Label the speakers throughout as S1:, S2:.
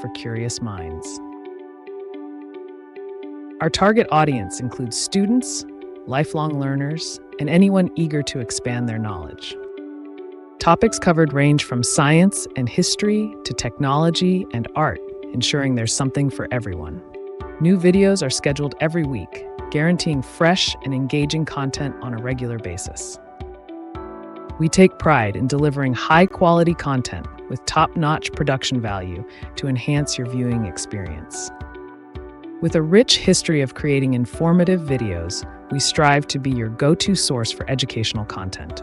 S1: for curious minds. Our target audience includes students, lifelong learners, and anyone eager to expand their knowledge. Topics covered range from science and history to technology and art, ensuring there's something for everyone. New videos are scheduled every week, guaranteeing fresh and engaging content on a regular basis. We take pride in delivering high-quality content with top-notch production value to enhance your viewing experience. With a rich history of creating informative videos, we strive to be your go-to source for educational content.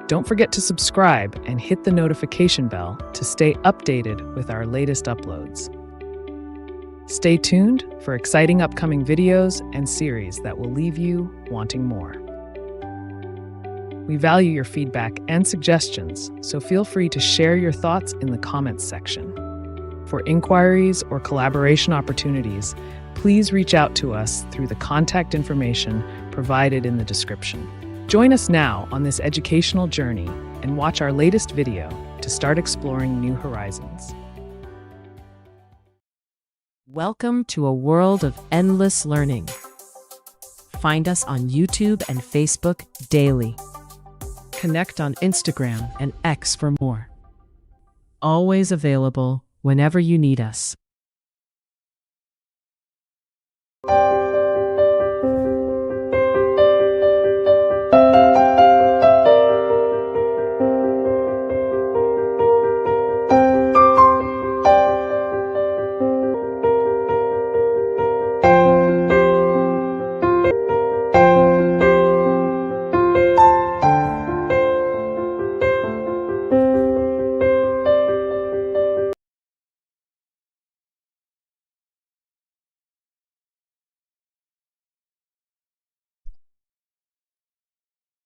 S1: Don't forget to subscribe and hit the notification bell to stay updated with our latest uploads. Stay tuned for exciting upcoming videos and series that will leave you wanting more. We value your feedback and suggestions, so feel free to share your thoughts in the comments section. For inquiries or collaboration opportunities, please reach out to us through the contact information provided in the description. Join us now on this educational journey and watch our latest video to start exploring new horizons.
S2: Welcome to a world of endless learning. Find us on YouTube and Facebook daily. Connect on Instagram and X for more. Always available whenever you need us.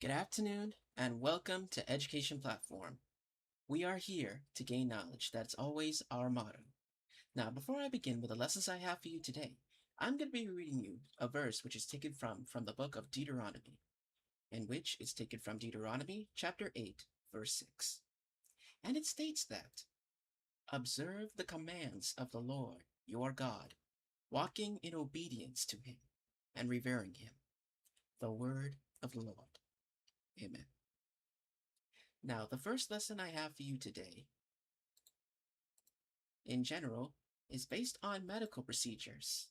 S3: Good afternoon and welcome to Education Platform. We are here to gain knowledge. That's always our motto. Now, before I begin with the lessons I have for you today, I'm going to be reading you a verse which is taken from the book of Deuteronomy, in which it's taken from Deuteronomy chapter 8, verse 6. And it states that, "Observe the commands of the Lord your God, walking in obedience to him and revering him." The word of the Lord. Amen. Now, the first lesson I have for you today, in general, is based on medical procedures.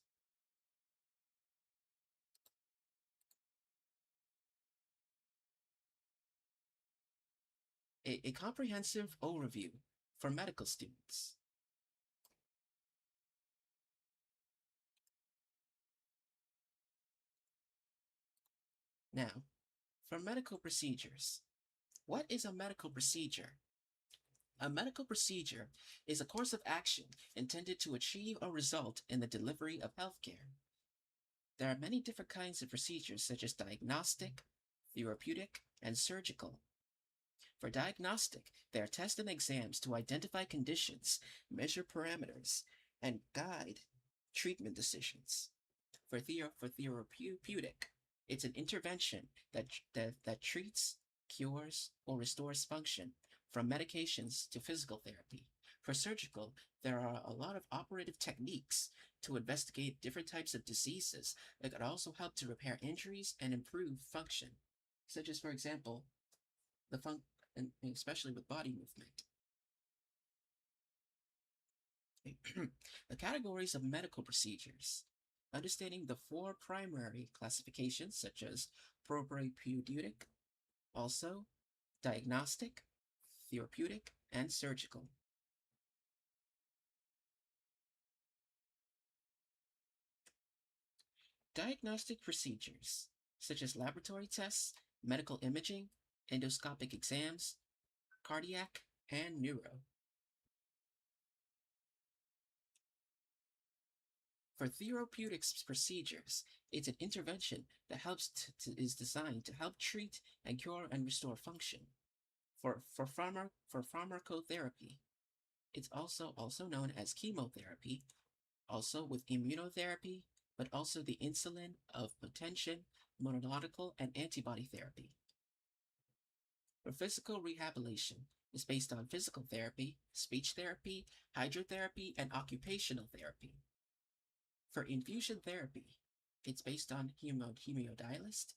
S3: A comprehensive overview for medical students. Now, for medical procedures, what is a medical procedure? A medical procedure is a course of action intended to achieve a result in the delivery of healthcare. There are many different kinds of procedures such as diagnostic, therapeutic, and surgical. For diagnostic, there are tests and exams to identify conditions, measure parameters, and guide treatment decisions. For therapeutic, it's an intervention that treats, cures, or restores function, from medications to physical therapy. For surgical, there are a lot of operative techniques to investigate different types of diseases that could also help to repair injuries and improve function, such as, for example, and especially with body movement. The categories of medical procedures. Understanding the four primary classifications such as therapeutic, also diagnostic, therapeutic, and surgical. Diagnostic procedures such as laboratory tests, medical imaging, endoscopic exams, cardiac, and neuro. For therapeutics procedures, it's an intervention that is designed to help treat and cure and restore function. For pharmacotherapy, it's also known as chemotherapy, also with immunotherapy, but also the insulin of potential, monoclonal, and antibody therapy. For physical rehabilitation, is based on physical therapy, speech therapy, hydrotherapy, and occupational therapy. For infusion therapy, it's based on hemodialysis,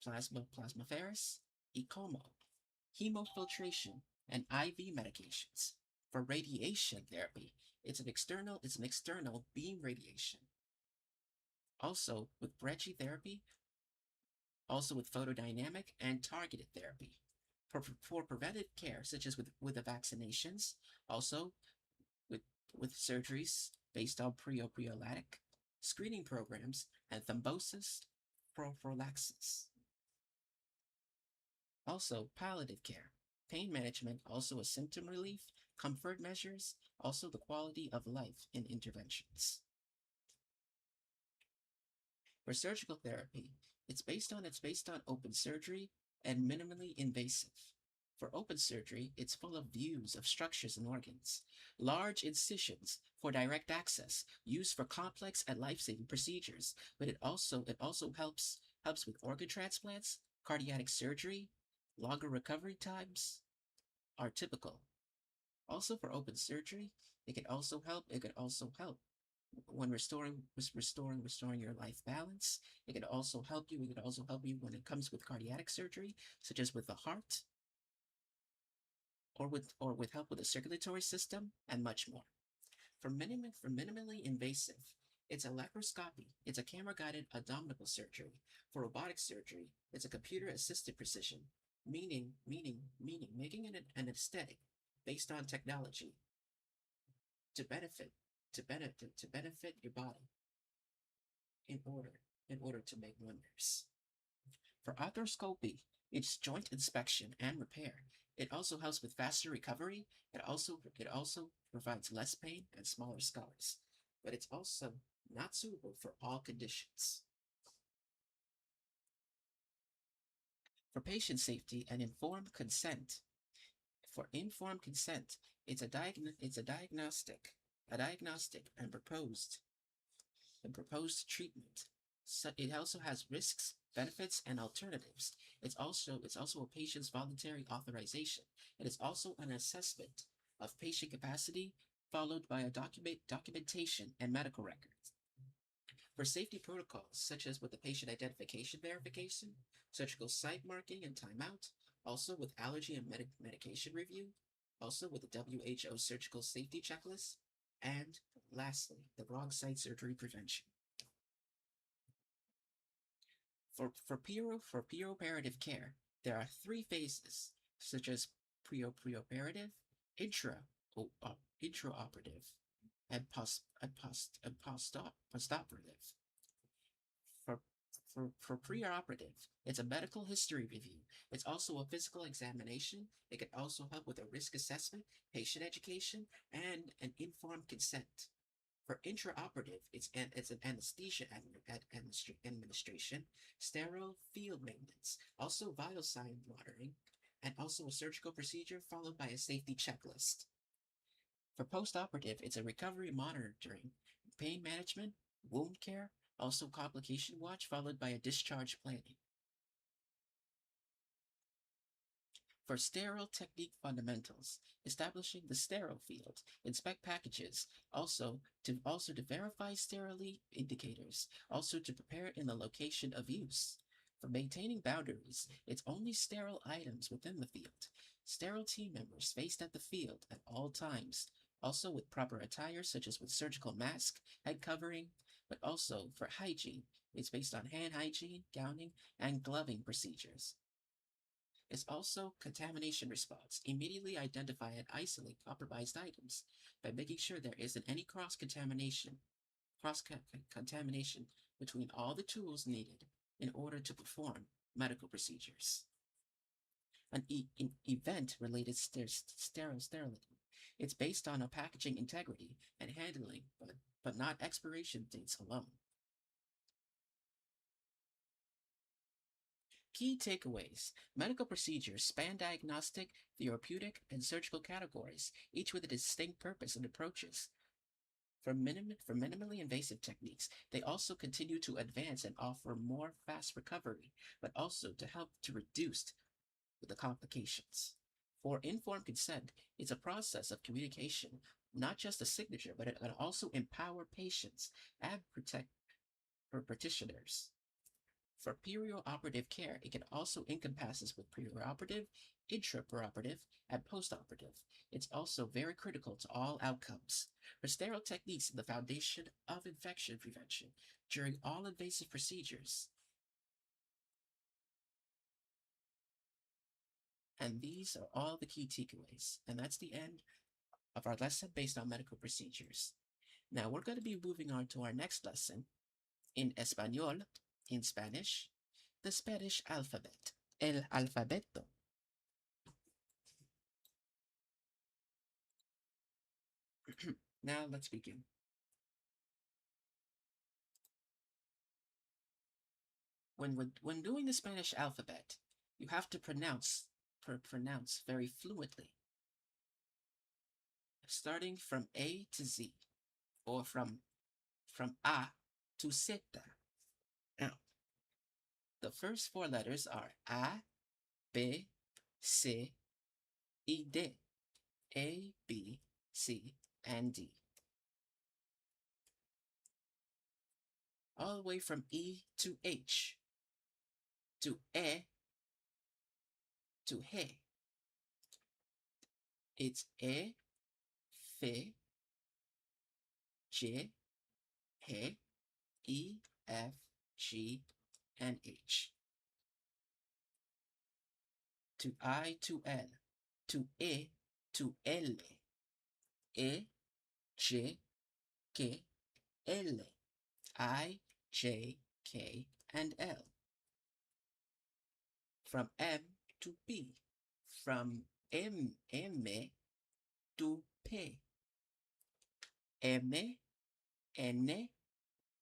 S3: plasmapheresis, ECMO, hemofiltration, and IV medications. For radiation therapy, it's an external beam radiation. Also with brachytherapy, also with photodynamic and targeted therapy. For preventive care, such as with the vaccinations, also with surgeries based on prophylactic screening programs and thrombosis prophylaxis. Also palliative care, pain management, also a symptom relief, comfort measures, also the quality of life in interventions. For surgical therapy, it's based on open surgery and minimally invasive. For open surgery, it's full of views of structures and organs. Large incisions for direct access, used for complex and life-saving procedures, but it also helps with organ transplants, cardiac surgery. Longer recovery times are typical. Also for open surgery, it could also help when restoring your life balance. It could also help you when it comes with cardiac surgery, such as with the heart, or with help with the circulatory system, and much more. For minimally invasive, it's a laparoscopy. It's a camera-guided abdominal surgery. For robotic surgery, it's a computer-assisted precision, meaning making it an aesthetic based on technology to benefit your body in order to make wonders. For arthroscopy, it's joint inspection and repair. It also helps with faster recovery. It also provides less pain and smaller scars, but it's also not suitable for all conditions. For patient safety and informed consent, it's a diagnostic and proposed treatment. So it also has risks, benefits, and alternatives. It's also a patient's voluntary authorization. It is also an assessment of patient capacity, followed by a documentation and medical records. For safety protocols, such as with the patient identification verification, surgical site marking and timeout, also with allergy and medication review, also with the WHO surgical safety checklist, and lastly, the wrong site surgery prevention. For preoperative care, there are 3 phases, such as preoperative, intraoperative, and postoperative. For preoperative, it's a medical history review. It's also a physical examination. It can also help with a risk assessment, patient education, and an informed consent. For intraoperative, it's an anesthesia administration, sterile field maintenance, also vital sign monitoring, and also a surgical procedure followed by a safety checklist. For postoperative, it's a recovery monitoring, pain management, wound care, also complication watch, followed by a discharge planning. For sterile technique fundamentals, establishing the sterile field, inspect packages, also to verify sterility indicators, also to prepare in the location of use. For maintaining boundaries, it's only sterile items within the field. Sterile team members faced at the field at all times, also with proper attire such as with surgical mask, head covering, but also for hygiene, it's based on hand hygiene, gowning, and gloving procedures. It's also contamination response. Immediately identify and isolate compromised items by making sure there isn't any cross-contamination between all the tools needed in order to perform medical procedures. An event-related sterility. It's based on a packaging integrity and handling, but not expiration dates alone. Key takeaways. Medical procedures span diagnostic, therapeutic, and surgical categories, each with a distinct purpose and approaches. For minimally invasive techniques, they also continue to advance and offer more fast recovery, but also to help to reduce the complications. For informed consent, it's a process of communication, not just a signature, but it can also empower patients and protect petitioners. For perioperative care, it can also encompasses with preoperative, intraoperative, and postoperative. It's also very critical to all outcomes. For sterile techniques in the foundation of infection prevention during all invasive procedures. And these are all the key takeaways. And that's the end of our lesson based on medical procedures. Now we're going to be moving on to our next lesson in Español, in Spanish, the Spanish alphabet, el alfabeto. Now let's begin. When doing the Spanish alphabet, you have to pronounce very fluently, starting from A to Z, or from A to Z. Now, the first four letters are A, B, C, y D. A, B, C, and D. All the way from E to H, to E, to He. It's E, F, G, H, E, F, G, and H. To I, to L, to E, to L. E, J, K, L. I, J, K, and L. From M to P. From M to P. M, N,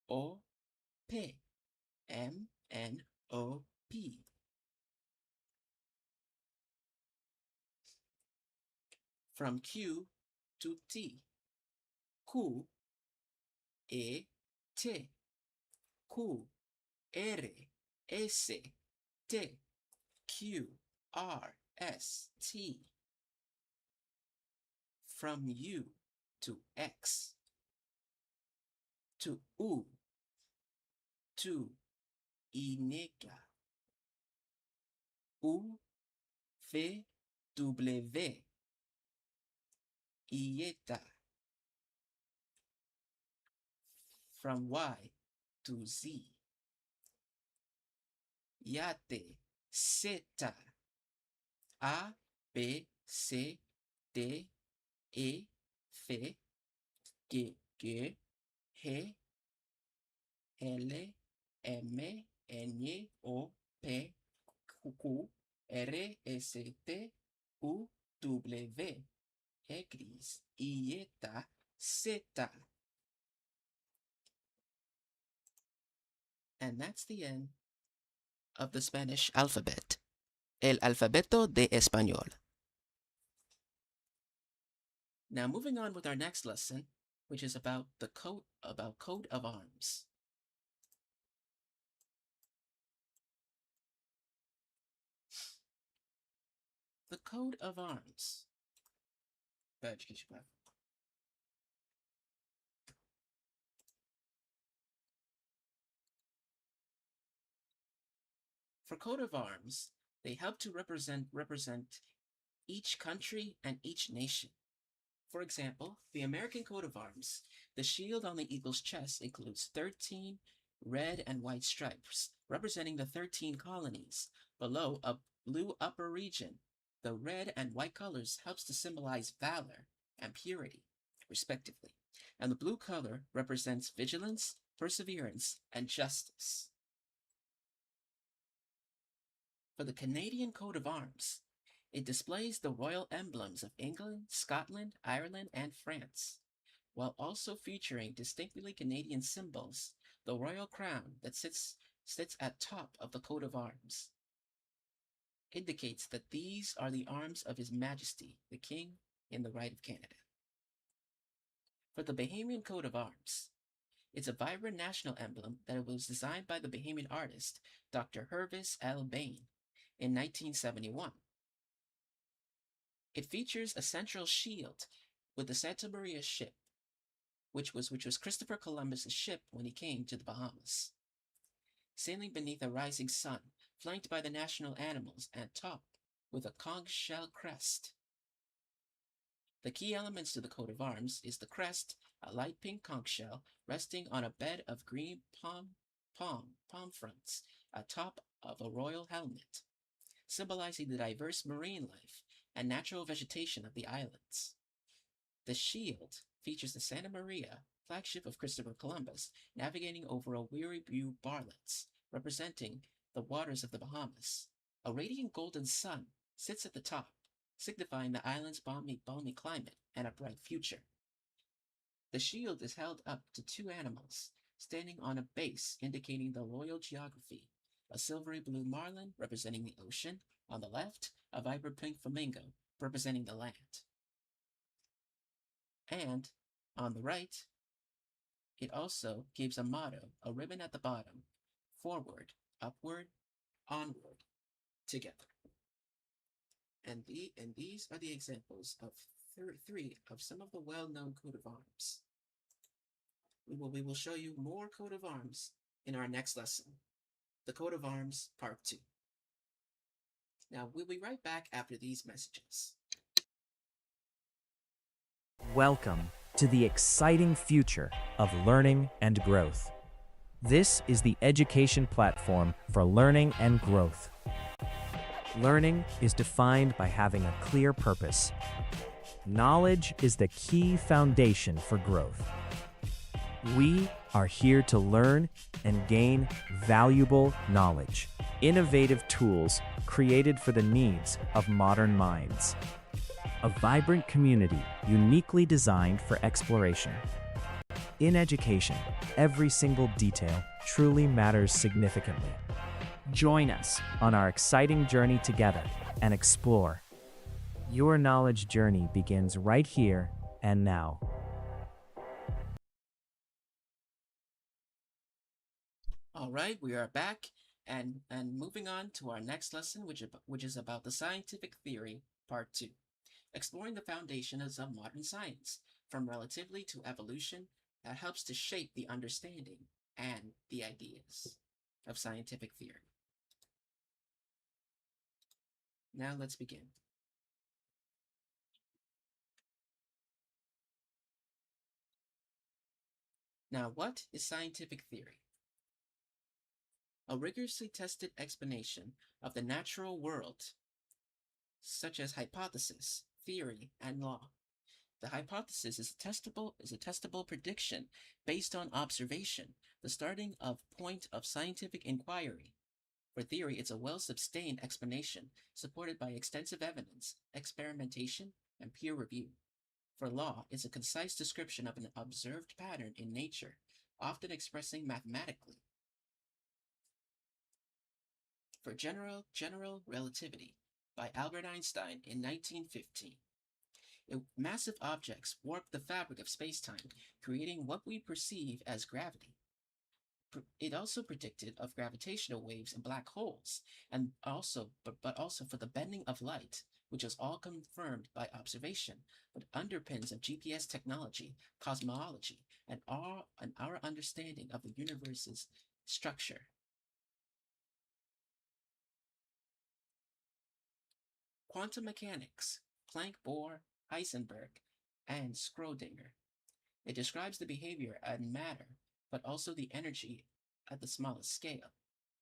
S3: O, P. M, N, O, P. From Q to T. Q, E, T. Q, R, S, T. Q, R, S, T. From U to X. To U. To Y. U, V, W. Ieta. From Y to Z. Yate, zeta. A, B, C, D, E, F, G, G, H, L, M, N, O, P, Q, R, S, T, U, W, X, Y, Z. And that's the end of the Spanish alphabet. El alfabeto de español. Now moving on with our next lesson, which is about the coat of arms. The coat of arms. Education platform. For coat of arms, they help to represent each country and each nation. For example, the American coat of arms, the shield on the eagle's chest includes 13 red and white stripes, representing the 13 colonies. Below a blue upper region, the red and white colors helps to symbolize valor and purity, respectively. And the blue color represents vigilance, perseverance, and justice. For the Canadian coat of arms, it displays the royal emblems of England, Scotland, Ireland, and France, while also featuring distinctly Canadian symbols, the royal crown that sits at top of the coat of arms. Indicates that these are the arms of His Majesty, the King, in the right of Canada. For the Bahamian coat of arms, it's a vibrant national emblem that was designed by the Bahamian artist, Dr. Hervis L. Bain, in 1971. It features a central shield with the Santa Maria ship, which was Christopher Columbus's ship when he came to the Bahamas. Sailing beneath a rising sun, flanked by the national animals and topped with a conch shell crest. The key elements to the coat of arms is the crest, a light pink conch shell resting on a bed of green palm fronds atop of a royal helmet, symbolizing the diverse marine life and natural vegetation of the islands. The shield features the Santa Maria, flagship of Christopher Columbus, navigating over a weary blue barlets, representing the waters of the Bahamas. A radiant golden sun sits at the top, signifying the island's balmy climate and a bright future. The shield is held up to two animals, standing on a base indicating the royal geography, a silvery blue marlin representing the ocean, on the left, a vibrant pink flamingo representing the land. And on the right, it also gives a motto, a ribbon at the bottom, forward, upward, onward, together. And these are the examples of three of some of the well-known coat of arms. We will show you more coat of arms in our next lesson, the coat of arms part 2. Now, we'll be right back after these messages.
S4: Welcome to the exciting future of learning and growth. This is the education platform for learning and growth. Learning is defined by having a clear purpose. Knowledge is the key foundation for growth. We are here to learn and gain valuable knowledge, innovative tools created for the needs of modern minds. A vibrant community uniquely designed for exploration. In education, every single detail truly matters significantly. Join us on our exciting journey together and explore. Your knowledge journey begins right here and now.
S3: All right, we are back and moving on to our next lesson, which is about the scientific theory, part 2. Exploring the foundations of modern science, from relativity to evolution, that helps to shape the understanding and the ideas of scientific theory. Now let's begin. Now, what is scientific theory? A rigorously tested explanation of the natural world, such as hypothesis, theory, and law. The hypothesis is a testable prediction based on observation, the starting of point of scientific inquiry. For theory, it's a well-sustained explanation supported by extensive evidence, experimentation, and peer review. For law, it's a concise description of an observed pattern in nature, often expressing mathematically. For general relativity by Albert Einstein in 1915. Massive objects warp the fabric of space-time, creating what we perceive as gravity. It also predicted of gravitational waves and black holes, and but also for the bending of light, which is all confirmed by observation, but underpins of GPS technology, cosmology, and our understanding of the universe's structure. Quantum mechanics, Planck, Bohr, Heisenberg, and Schrödinger. It describes the behavior and matter, but also the energy at the smallest scale,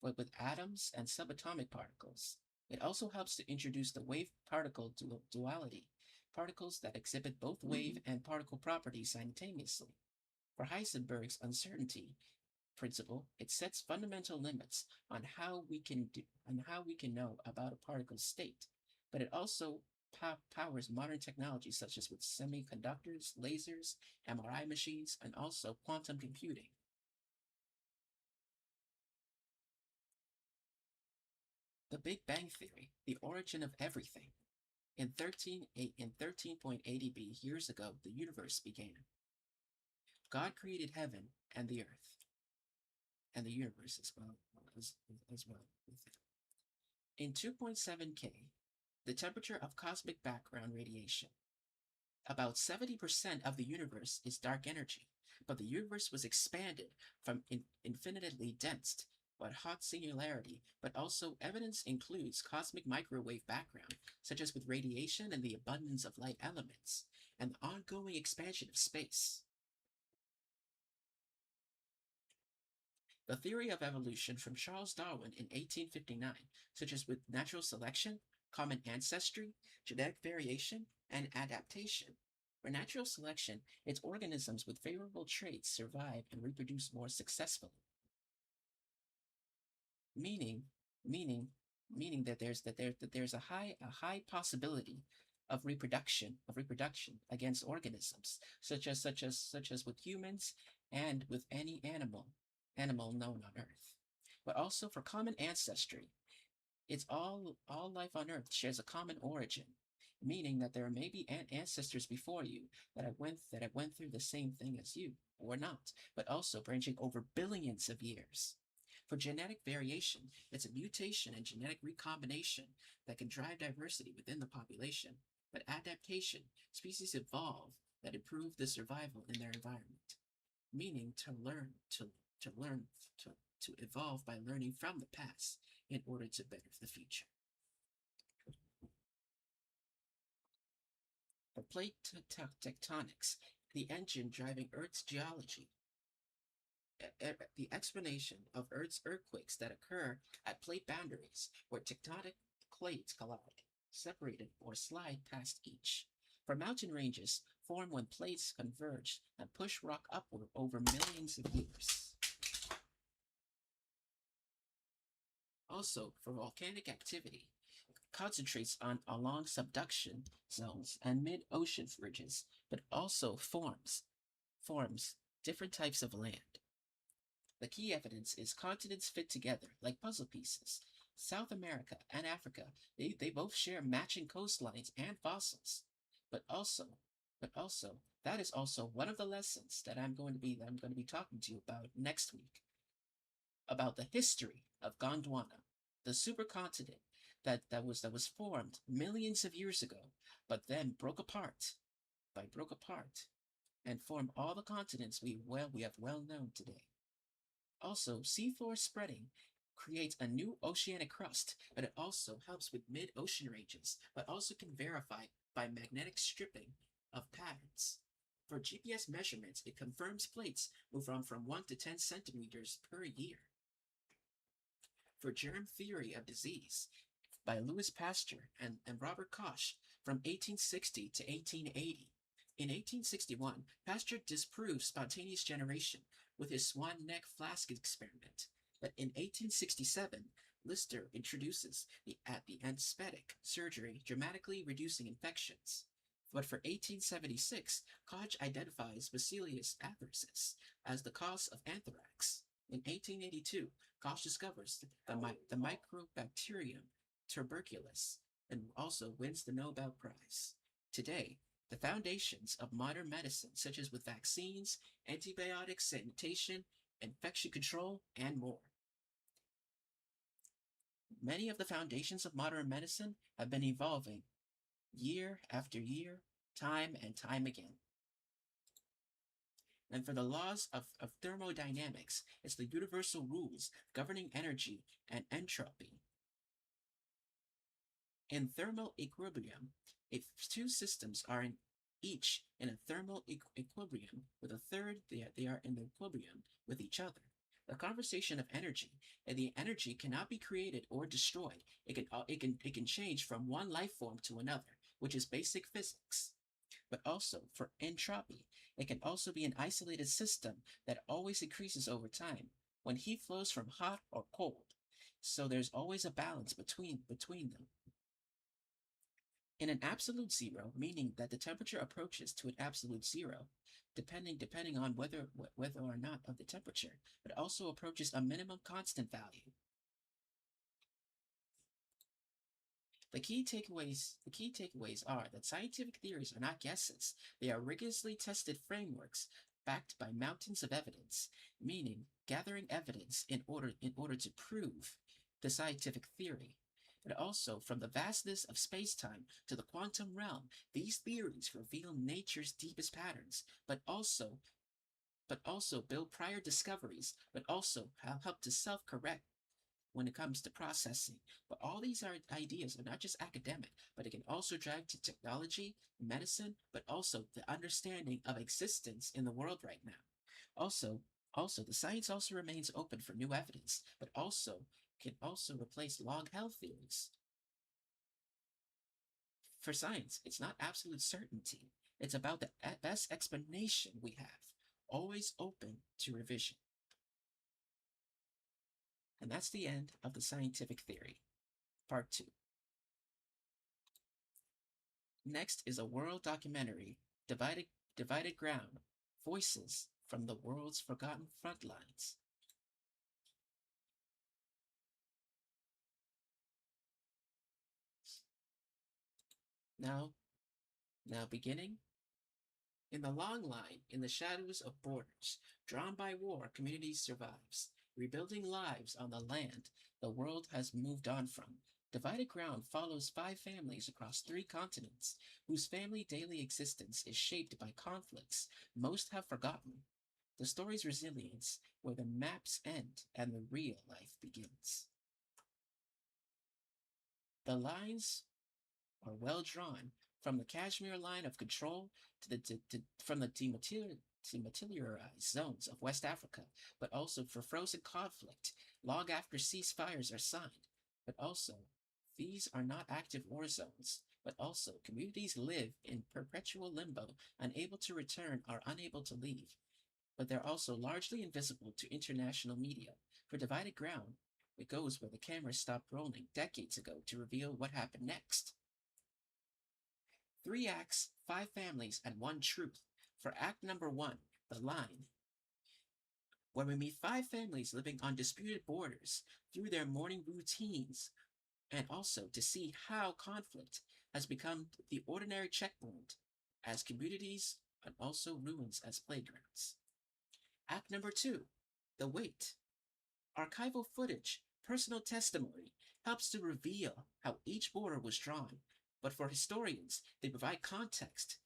S3: but with atoms and subatomic particles. It also helps to introduce the wave-particle duality, particles that exhibit both wave and particle properties simultaneously. For Heisenberg's uncertainty principle, it sets fundamental limits on how we can know about a particle's state, but it also powers modern technologies such as with semiconductors, lasers, MRI machines, and also quantum computing. The Big Bang Theory, the origin of everything. In 13.80 years ago, the universe began. God created heaven and the earth, and the universe as well with it. In 2.7K, The temperature of cosmic background radiation. About 70% of the universe is dark energy, but the universe was expanded from infinitely dense but hot singularity, but also evidence includes cosmic microwave background, such as with radiation and the abundance of light elements, and the ongoing expansion of space. The theory of evolution from Charles Darwin in 1859, such as with natural selection, common ancestry, genetic variation, and adaptation. For natural selection, it's organisms with favorable traits survive and reproduce more successfully. Meaning, meaning, meaning that there's a high possibility of reproduction against organisms such as with humans and with any animal known on Earth. But also for common ancestry, it's all life on Earth shares a common origin, meaning that there may be ancestors before you that have went through the same thing as you, or not, but also branching over billions of years. For genetic variation, it's a mutation and genetic recombination that can drive diversity within the population. But adaptation, species evolve that improve the survival in their environment, meaning to evolve by learning from the past in order to better the future. For plate tectonics, the engine driving Earth's geology, the explanation of Earth's earthquakes that occur at plate boundaries where tectonic plates collide, separated or slide past each. For mountain ranges, form when plates converge and push rock upward over millions of years. Also, for volcanic activity, concentrates along subduction zones and mid-ocean ridges, but also forms different types of land. The key evidence is continents fit together like puzzle pieces. South America and Africa, they both share matching coastlines and fossils. But also, that is also one of the lessons that I'm going to be talking to you about next week. About the history of Gondwana, the supercontinent that was formed millions of years ago, but then broke apart and formed all the continents we have well known today. Also, seafloor spreading creates a new oceanic crust, but it also helps with mid-ocean ranges, but also can verify by magnetic stripping of patterns. For GPS measurements, it confirms plates move from 1 to 10 centimeters per year. For germ theory of disease, by Louis Pasteur and Robert Koch from 1860 to 1880. In 1861, Pasteur disproved spontaneous generation with his swan neck flask experiment. But in 1867, Lister introduces the anesthetic surgery, dramatically reducing infections. But for 1876, Koch identifies Bacillus anthracis as the cause of anthrax. In 1882, Koch discovers the microbacterium tuberculous and also wins the Nobel Prize. Today, the foundations of modern medicine, such as with vaccines, antibiotics, sanitation, infection control, and more. Many of the foundations of modern medicine have been evolving year after year, time and time again. And for the laws of thermodynamics, it's the universal rules governing energy and entropy. In thermal equilibrium, if two systems are each in a thermal equilibrium with a third, they are in equilibrium with each other. The conservation of energy, and the energy cannot be created or destroyed. It can change from one life form to another, which is basic physics. But also for entropy, it can also be an isolated system that always increases over time when heat flows from hot or cold. So there's always a balance between them. In an absolute zero, meaning that the temperature approaches to an absolute zero, depending on whether or not of the temperature, but also approaches a minimum constant value. The key takeaways are that scientific theories are not guesses. They are rigorously tested frameworks backed by mountains of evidence, meaning gathering evidence in order to prove the scientific theory. but also from the vastness of space-time to the quantum realm. These theories reveal nature's deepest patterns, but also build prior discoveries, but also help to self-correct when it comes to processing. But all these ideas are not just academic, but it can also drive to technology, medicine, but also the understanding of existence in the world right now. Also, also the science also remains open for new evidence, but also can also replace log health theories. For science, it's not absolute certainty. It's about the best explanation we have, always open to revision. And that's the end of the scientific theory, part 2. Next is a world documentary, Divided Ground, Voices from the World's Forgotten Frontlines. Now beginning. In the long line, in the shadows of borders, drawn by war, communities survives, rebuilding lives on the land the world has moved on from. Divided Ground follows 5 families across 3 continents, whose family daily existence is shaped by conflicts most have forgotten. The story's resilience, where the maps end and the real life begins. The lines are well drawn, from the Kashmir line of control from the demilitarized zones of West Africa, but also for frozen conflict, long after ceasefires are signed. But also, these are not active war zones, but also communities live in perpetual limbo, unable to return or unable to leave. But they're also largely invisible to international media. For Divided Ground, it goes where the cameras stopped rolling decades ago to reveal what happened next. 3 acts, 5 families, and 1 truth. For act number 1, The Line, where we meet 5 families living on disputed borders through their morning routines, and also to see how conflict has become the ordinary checkpoint as communities and also ruins as playgrounds. Act number 2, The Wait. Archival footage, personal testimony helps to reveal how each border was drawn, but for historians, they provide context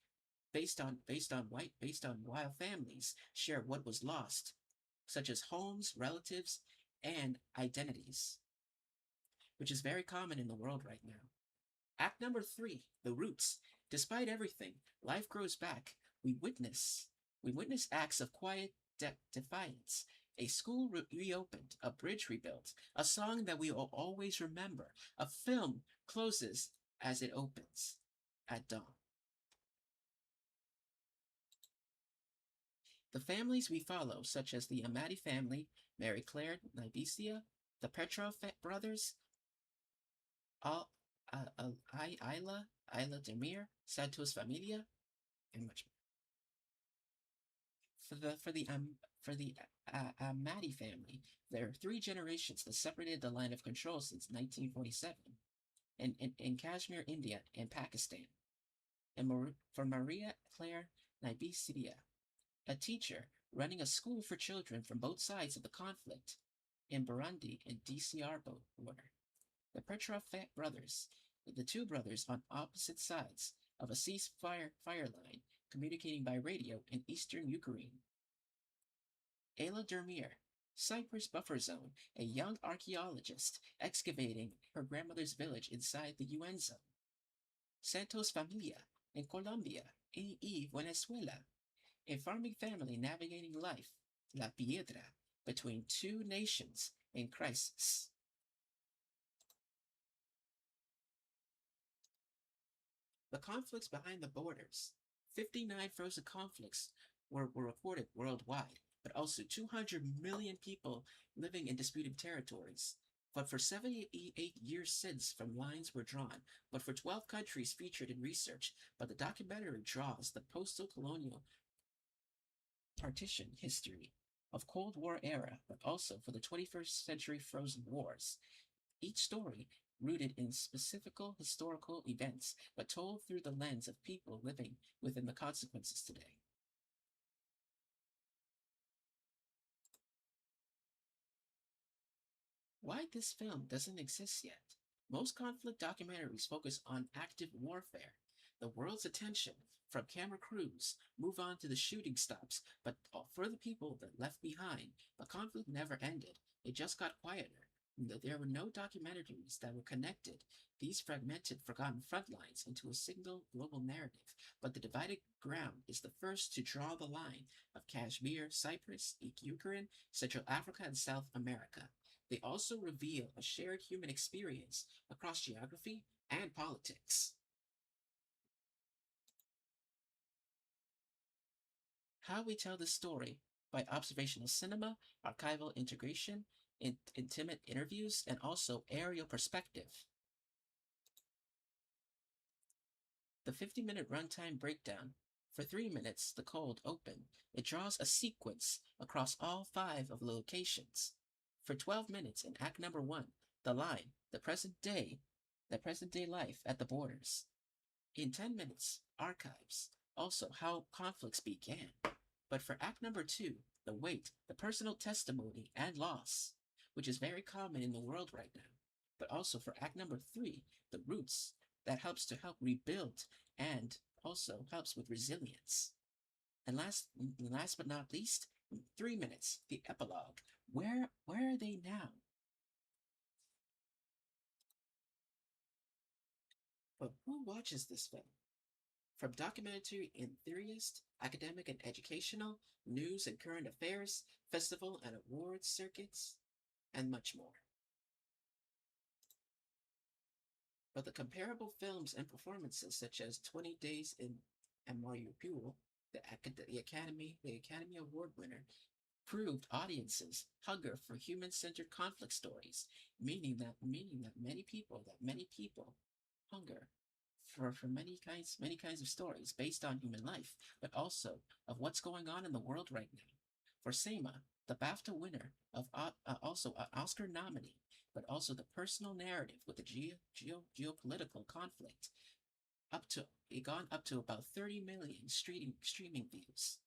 S3: based on while families share what was lost, such as homes, relatives, and identities, which is very common in the world right now. Act number 3, The Roots. Despite everything, life grows back. We witness acts of quiet defiance. A school reopened, a bridge rebuilt, a song that we will always remember. A film closes as it opens at dawn. The families we follow, such as the Amati family, Mary Claire Nibesia, the Petrov brothers, Ayla Demir, Santos Familia, and much more. For the Amati family, there are 3 generations that separated the line of control since 1947, in Kashmir, India, and Pakistan. And for Maria Claire Nibesia, a teacher running a school for children from both sides of the conflict in Burundi and DCR border. The Petrov brothers, the 2 brothers on opposite sides of a ceasefire line, communicating by radio in eastern Ukraine. Ayla Dermir, Cyprus Buffer Zone, a young archaeologist excavating her grandmother's village inside the UN zone. Santos Familia, in Colombia, y Venezuela, a farming family navigating life, La Piedra, between 2 nations in crisis. The conflicts behind the borders. 59 frozen conflicts were reported worldwide, but also 200 million people living in disputed territories. But for 78 years since from lines were drawn, but for 12 countries featured in research, but the documentary draws the postal colonial partition history of Cold War era, but also for the 21st century frozen wars. Each story rooted in specific historical events, but told through the lens of people living within the consequences today. Why this film doesn't exist yet? Most conflict documentaries focus on active warfare. The world's attention from camera crews move on to the shooting stops, but for the people that left behind, the conflict never ended. It just got quieter. There were no documentaries that were connected these fragmented, forgotten front lines into a single global narrative. But the divided ground is the first to draw the line of Kashmir, Cyprus, Ukraine, Central Africa, and South America. They also reveal a shared human experience across geography and politics. How we tell the story by observational cinema, archival integration, intimate interviews, and also aerial perspective. The 50-minute runtime breakdown. For 3 minutes, the cold open. It draws a sequence across all 5 of the locations. For 12 minutes in Act Number 1, the line, the present day life at the borders. In 10 minutes, archives, also how conflicts began. But for Act Number 2, the weight, the personal testimony and loss, which is very common in the world right now. But also for Act Number 3, the roots, that helps to help rebuild and also helps with resilience. And last but not least, 3 minutes, the epilogue. Where are they now? But who watches this film? From documentary enthusiast, academic and educational, news and current affairs, festival and awards circuits, and much more. But the comparable films and performances such as 20 Days in Mariupol, the Academy Award winner, proved audiences hunger for human-centered conflict stories, meaning that many people hunger for many kinds of stories based on human life, but also of what's going on in the world right now. For Sema, the BAFTA winner of also an Oscar nominee, but also the personal narrative with the geopolitical conflict, gone up to about 30 million streaming views.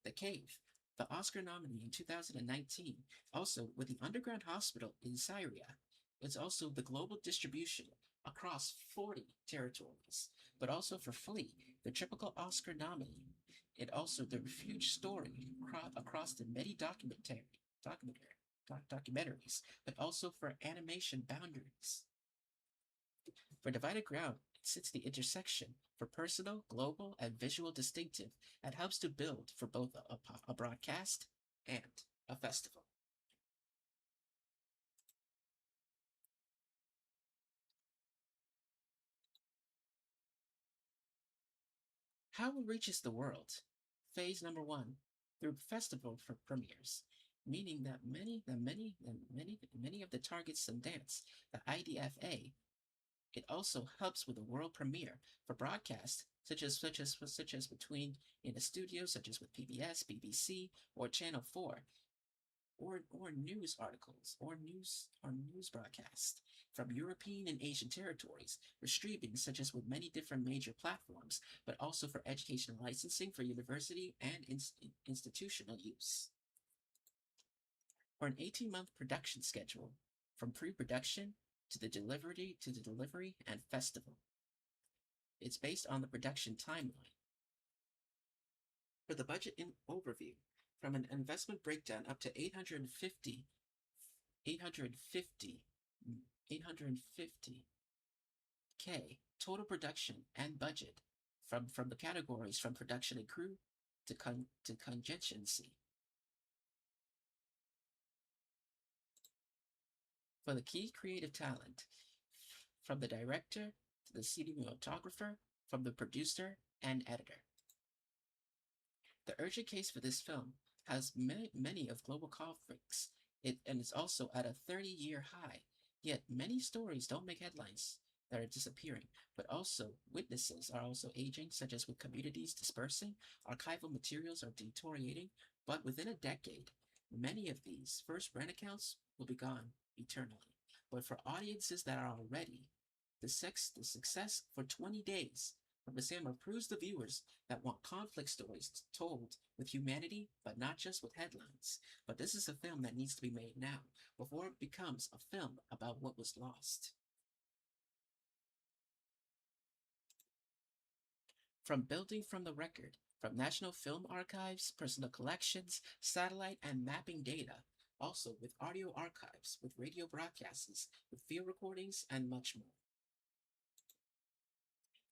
S3: The Cave, the Oscar nominee in 2019, also with the underground hospital in Syria, it's also the global distribution across 40 territories, but also for Flea, the triple Oscar nominee. It also the refuge story across the many documentaries, but also for animation boundaries. For Divided Ground, it sits the intersection for personal, global, and visual distinctive and helps to build for both a broadcast and a festival. How it reaches the world. Phase number 1, through festival for premieres, meaning that many of the targets and dance, the IDFA, it also helps with the world premiere for broadcast, such as between in a studio, such as with PBS, BBC, or Channel 4, or news articles, or news broadcast from European and Asian territories, for streaming, such as with many different major platforms, but also for educational licensing for university and institutional use. For an 18-month production schedule, from pre-production to the delivery and festival. It's based on the production timeline. For the budget overview, from an investment breakdown up to 850K total production and budget from the categories from production and crew to contingency. For the key creative talent, from the director to the cinematographer, from the producer and editor. The urgent case for this film has many of global conflicts, and it's also at a 30-year high. Yet many stories don't make headlines that are disappearing, but also witnesses are also aging, such as with communities dispersing, archival materials are deteriorating, but within a decade, many of these first brand accounts will be gone eternally. But for audiences that are already, the success for 20 days from Basama proves the viewers that want conflict stories told with humanity, but not just with headlines. But this is a film that needs to be made now, before it becomes a film about what was lost. From building from the record, from National Film Archives, personal collections, satellite and mapping data, also with audio archives, with radio broadcasts, with field recordings, and much more.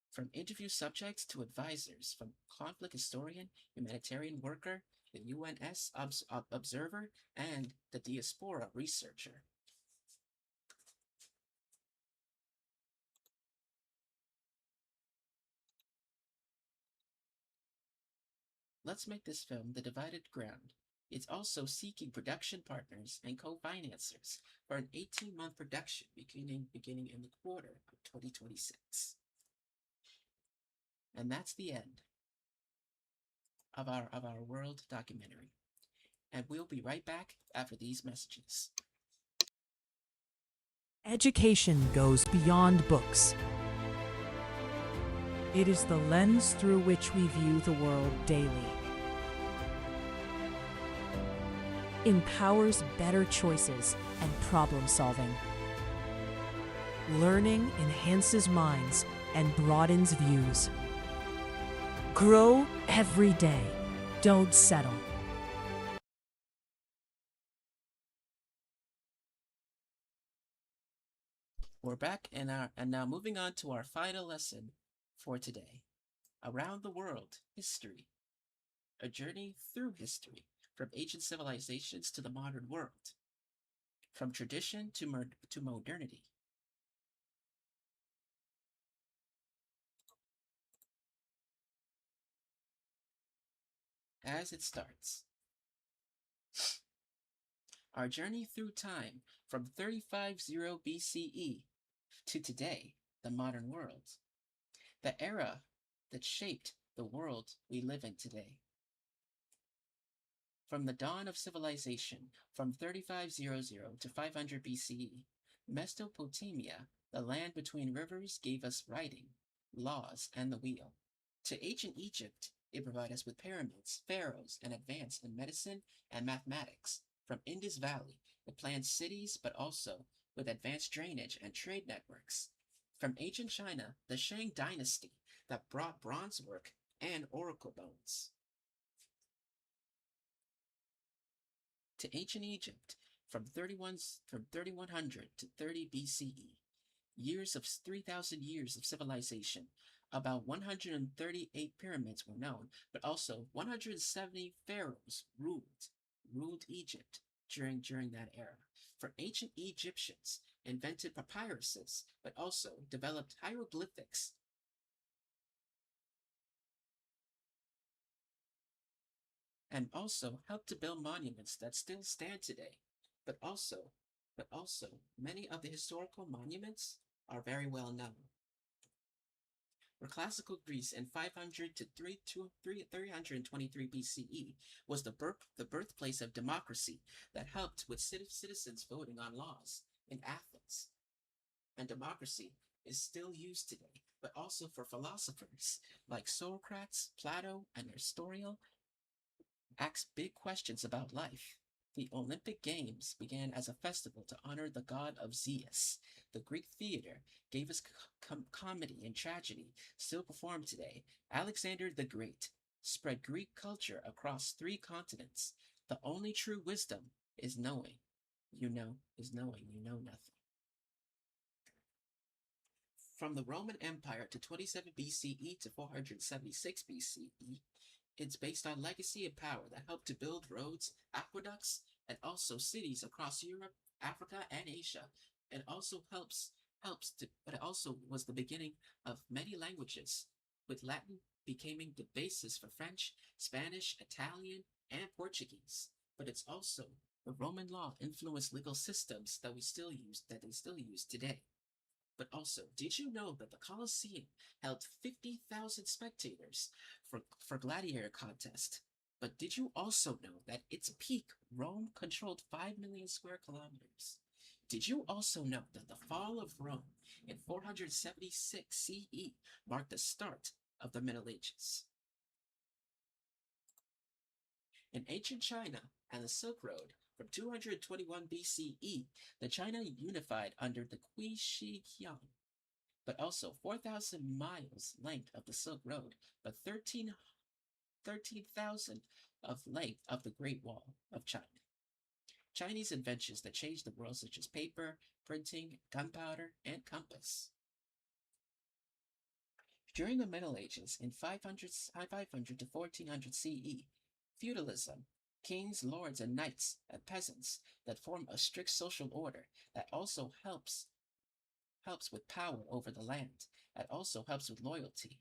S3: From interview subjects to advisors, from conflict historian, humanitarian worker, the UNS observer, and the diaspora researcher. Let's make this film The Divided Ground. It's also seeking production partners and co-financers for an 18-month production beginning in the quarter of 2026. And that's the end of our world documentary. And we'll be right back after these messages.
S2: Education goes beyond books. It is the lens through which we view the world daily. Empowers better choices and problem solving. Learning enhances minds and broadens views. Grow every day. Don't settle.
S3: We're back and now moving on to our final lesson for today. Around the World, History. A journey through history, from ancient civilizations to the modern world, from tradition to modernity. As it starts. Our journey through time from 350 BCE to today, the modern world. The era that shaped the world we live in today. From the dawn of civilization, from 3500 to 500 BCE, Mesopotamia, the land between rivers, gave us writing, laws, and the wheel. To ancient Egypt, it provided us with pyramids, pharaohs, and advanced in medicine and mathematics. From Indus Valley, it planned cities, but also with advanced drainage and trade networks. From ancient China, the Shang dynasty that brought bronze work and oracle bones. To ancient Egypt, from 3100 to 30 BCE, years of 3,000 years of civilization. About 138 pyramids were known, but also 170 pharaohs ruled Egypt during that era. For ancient Egyptians, invented papyruses, but also developed hieroglyphics. And also helped to build monuments that still stand today. But also many of the historical monuments are very well known. For classical Greece in 500 to 323 BCE was the birthplace of democracy that helped with citizens voting on laws in Athens. And democracy is still used today, but also for philosophers like Socrates, Plato, and Aristotle ask big questions about life. The Olympic Games began as a festival to honor the god of Zeus. The Greek theater gave us comedy and tragedy, still performed today. Alexander the Great spread Greek culture across 3 continents. The only true wisdom is knowing. You know nothing. From the Roman Empire to 27 BCE to 476 BCE, it's based on legacy and power that helped to build roads, aqueducts, and also cities across Europe, Africa, and Asia. It also but it also was the beginning of many languages, with Latin becoming the basis for French, Spanish, Italian, and Portuguese. But it's also the Roman law influenced legal systems that they still use today. But also, did you know that the Colosseum held 50,000 spectators for gladiator contest? But did you also know that at its peak, Rome controlled 5 million square kilometers? Did you also know that the fall of Rome in 476 CE marked the start of the Middle Ages? In ancient China and the Silk Road, from 221 BCE, the China unified under the Qi Shi Huang. but also 4,000 miles length of the Silk Road, but 13,000 of length of the Great Wall of China. Chinese inventions that changed the world, such as paper, printing, gunpowder, and compass. During the Middle Ages, in 500 to 1400 CE, feudalism, kings, lords, and knights, and peasants that form a strict social order that also helps with power over the land, that also helps with loyalty.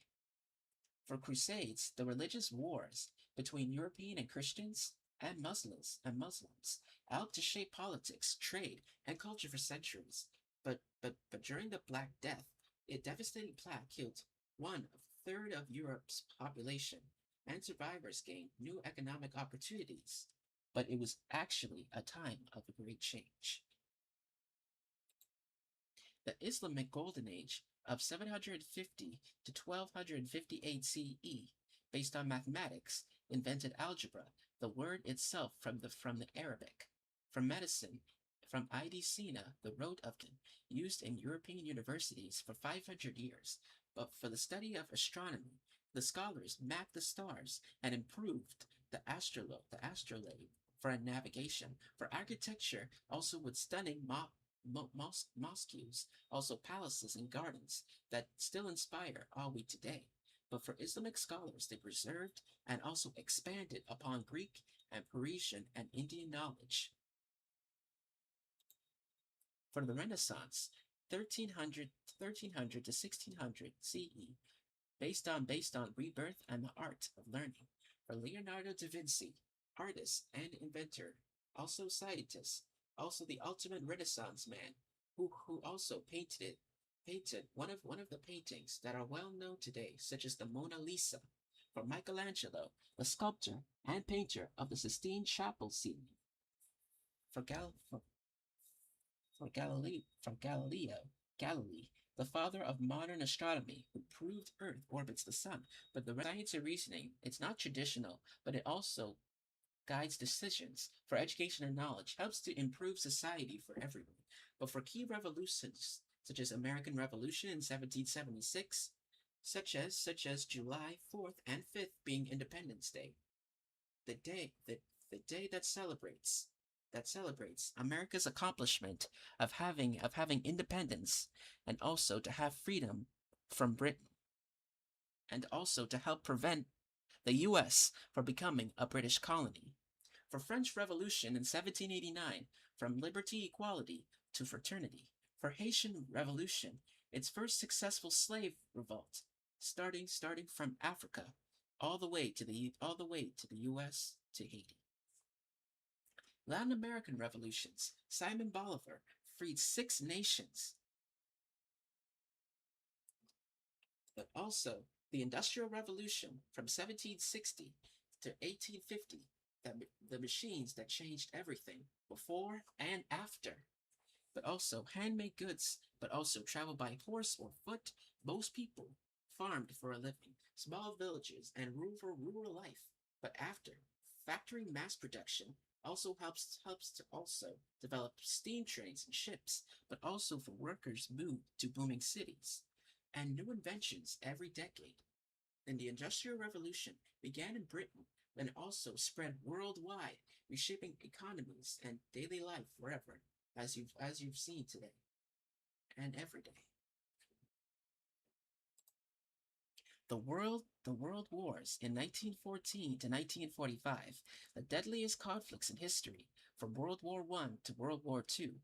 S3: For crusades, the religious wars between European and Christians and Muslims helped to shape politics, trade, and culture for centuries. But during the Black Death, a devastating plague killed one-third of Europe's population, and survivors gained new economic opportunities. But it was actually a time of a great change. The Islamic Golden Age of 750 to 1258 CE, based on mathematics, invented algebra, the word itself from the Arabic. From medicine, from Ibn Sina, the road of used in European universities for 500 years. But for the study of astronomy, the scholars mapped the stars and improved the astrolabe for navigation. For architecture, also with stunning mosques, also palaces and gardens that still inspire all we today. But for Islamic scholars, they preserved and also expanded upon Greek and Persian and Indian knowledge. For the Renaissance, 1300 to 1600 CE, based on rebirth and the art of learning. For Leonardo da Vinci, artist and inventor, also scientist, also the ultimate Renaissance man, who also painted one of the paintings that are well known today, such as the Mona Lisa. For Michelangelo, the sculptor and painter of the Sistine Chapel ceiling. For Galileo, the father of modern astronomy, who proved Earth orbits the sun. But the science and reasoning, it's not traditional, but it also guides decisions. For education and knowledge, helps to improve society for everyone. But for key revolutions, such as American Revolution in 1776, such as July 4th and 5th being Independence Day, the day that celebrates America's accomplishment of having independence, and also to have freedom from Britain, and also to help prevent the U.S. from becoming a British colony. For French Revolution in 1789, from liberty, equality to fraternity. For Haitian Revolution, its first successful slave revolt, starting from Africa, all the way to the U.S. to Haiti. Latin American revolutions, Simon Bolivar freed 6 nations. But also the Industrial Revolution from 1760 to 1850, the machines that changed everything before and after. But also handmade goods, but also travel by horse or foot. Most people farmed for a living, small villages and rural life. But after, factory mass production also helps to also develop steam trains and ships, but also for workers moved to booming cities, and new inventions every decade. Then the Industrial Revolution began in Britain, and also spread worldwide, reshaping economies and daily life forever, as you've seen today and every day. The World Wars in 1914 to 1945, the deadliest conflicts in history, from World War I to World War II.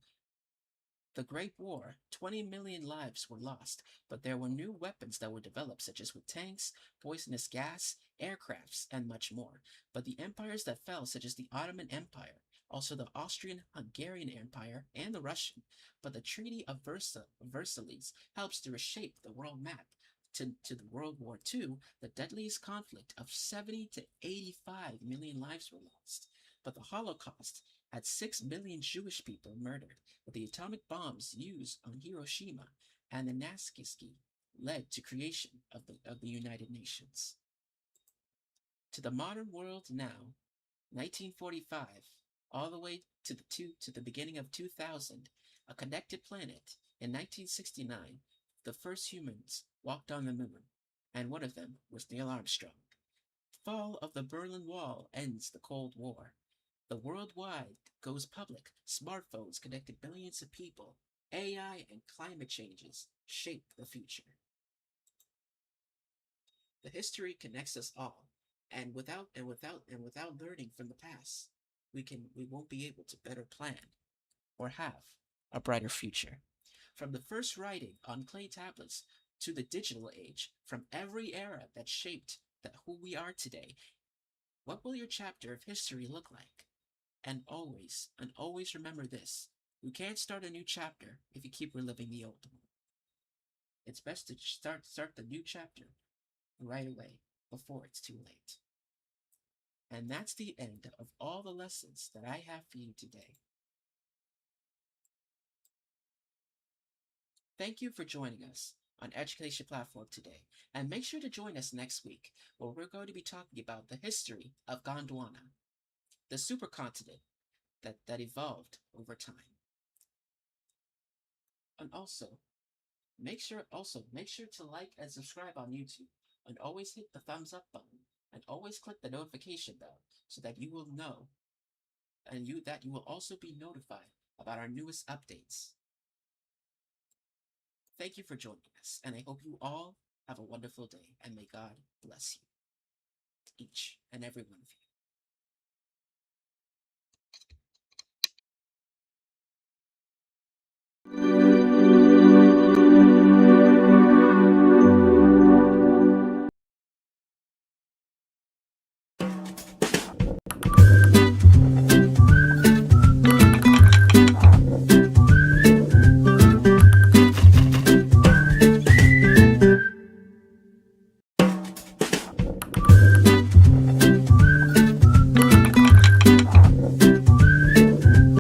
S3: The Great War, 20 million lives were lost, but there were new weapons that were developed, such as with tanks, poisonous gas, aircrafts, and much more. But the empires that fell, such as the Ottoman Empire, also the Austrian-Hungarian Empire, and the Russian. But the Treaty of Versailles helps to reshape the world map. To the World War II, the deadliest conflict of 70 to 85 million lives were lost. But the Holocaust had 6 million Jewish people murdered. But the atomic bombs used on Hiroshima and the Nagasaki led to creation of the United Nations. To the modern world now, 1945, all the way to the beginning of 2000, a connected planet. In 1969, the first humans walked on the moon, and one of them was Neil Armstrong. Fall of the Berlin Wall ends the Cold War. The worldwide goes public. Smartphones connected billions of people. AI and climate changes shape the future. The history connects us all, and without learning from the past, we won't be able to better plan or have a brighter future. From the first writing on clay tablets to the digital age, from every era that shaped who we are today, what will your chapter of history look like? And always remember this: you can't start a new chapter if you keep reliving the old one. It's best to start the new chapter right away before it's too late. And that's the end of all the lessons that I have for you today. Thank you for joining us on Education Platform today, and make sure to join us next week, where we're going to be talking about the history of Gondwana, the supercontinent that evolved over time. And also make sure to like and subscribe on YouTube, and always hit the thumbs up button, and always click the notification bell so that you will know, and you will also be notified about our newest updates. Thank you for joining us, and I hope you all have a wonderful day, and may God bless you, each and every one of you.